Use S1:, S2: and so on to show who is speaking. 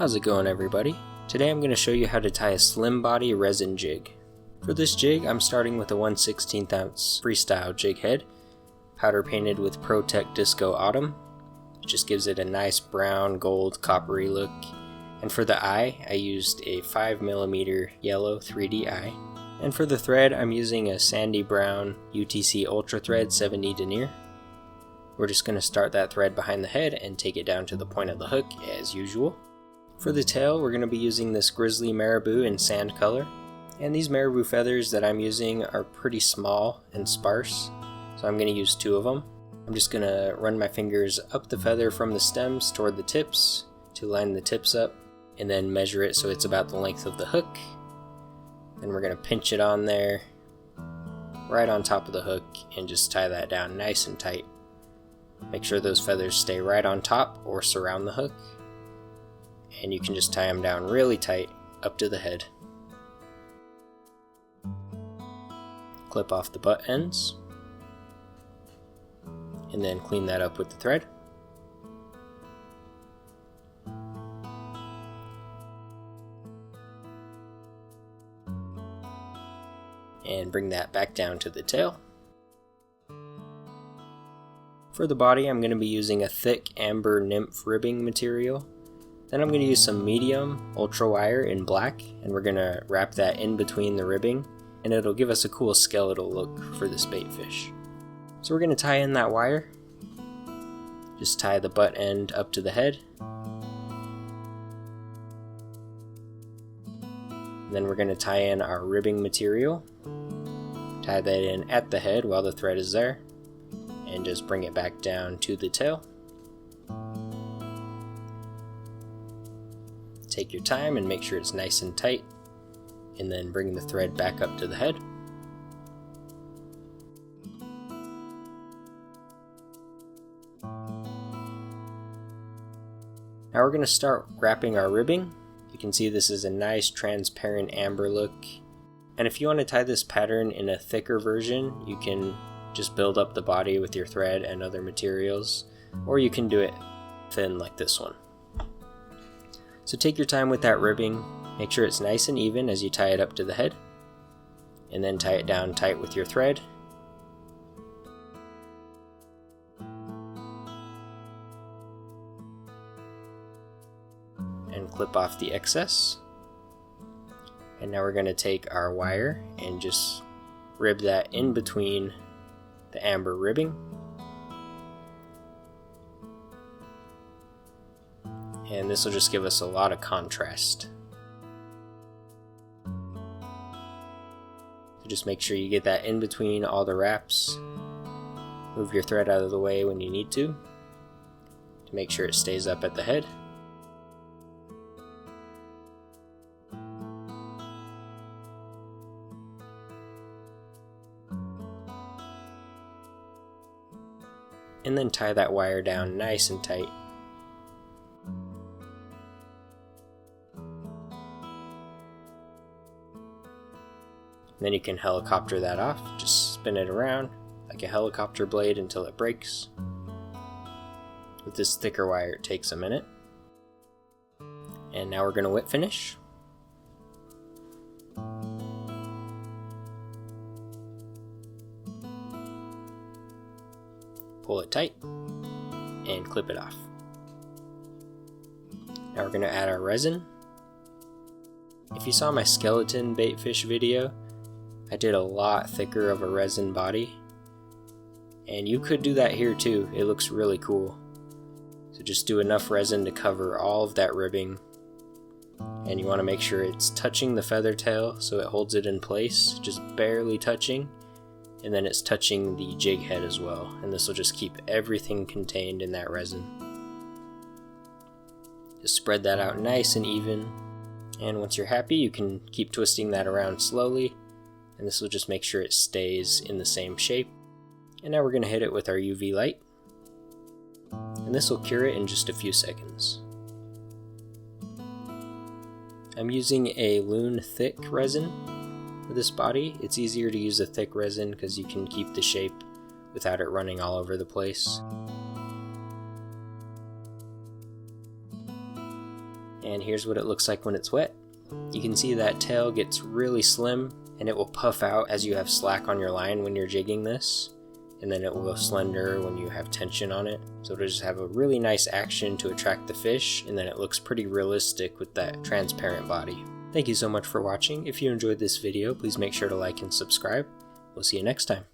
S1: How's it going, everybody? Today I'm going to show you how to tie a slim body resin jig. For this jig I'm starting with a 1/16 ounce freestyle jig head, powder painted with ProTec Disco Autumn. It just gives it a nice brown, gold, coppery look. And for the eye I used a 5mm yellow 3D eye. And for the thread I'm using a sandy brown UTC Ultra Thread 70 denier. We're just going to start that thread behind the head and take it down to the point of the hook as usual. For the tail, we're going to be using this grizzly marabou in sand color. And these marabou feathers that I'm using are pretty small and sparse, so I'm going to use 2 of them. I'm just going to run my fingers up the feather from the stems toward the tips to line the tips up, and then measure it so it's about the length of the hook. Then we're going to pinch it on there, right on top of the hook, and just tie that down nice and tight. Make sure those feathers stay right on top or surround the hook. And you can just tie them down really tight up to the head. Clip off the butt ends, and then clean that up with the thread. And bring that back down to the tail. For the body I'm going to be using a thick amber nymph ribbing material. Then I'm going to use some medium ultra wire in black, and we're going to wrap that in between the ribbing, and it'll give us a cool skeletal look for this baitfish. So we're going to tie in that wire. Just tie the butt end up to the head. And then we're going to tie in our ribbing material. Tie that in at the head while the thread is there, and just bring it back down to the tail. Take your time and make sure it's nice and tight, and then bring the thread back up to the head. Now we're going to start wrapping our ribbing. You can see this is a nice transparent amber look, and if you want to tie this pattern in a thicker version, you can just build up the body with your thread and other materials, or you can do it thin like this one. So take your time with that ribbing, make sure it's nice and even as you tie it up to the head, and then tie it down tight with your thread. And clip off the excess. And now we're going to take our wire and just rib that in between the amber ribbing. And this will just give us a lot of contrast. So just make sure you get that in between all the wraps. Move your thread out of the way when you need to make sure it stays up at the head. And then tie that wire down nice and tight. Then you can helicopter that off, just spin it around like a helicopter blade until it breaks. With this thicker wire it takes a minute. And now we're going to whip finish. Pull it tight and clip it off. Now we're going to add our resin. If you saw my skeleton baitfish video, I did a lot thicker of a resin body, and you could do that here too. It looks really cool. So just do enough resin to cover all of that ribbing, and you want to make sure it's touching the feather tail so it holds it in place, just barely touching, and then it's touching the jig head as well, and this will just keep everything contained in that resin. Just spread that out nice and even, and once you're happy you can keep twisting that around slowly, and this will just make sure it stays in the same shape. And now we're going to hit it with our UV light, and this will cure it in just a few seconds. I'm using a Loon thick resin for this body. It's easier to use a thick resin because you can keep the shape without it running all over the place. And And here's what it looks like when it's wet. You can see that tail gets really slim, and it will puff out as you have slack on your line when you're jigging this, and then it will go slender when you have tension on it. So it'll just have a really nice action to attract the fish, and then it looks pretty realistic with that transparent body. Thank you so much for watching. If you enjoyed this video, please make sure to like and subscribe. We'll see you next time.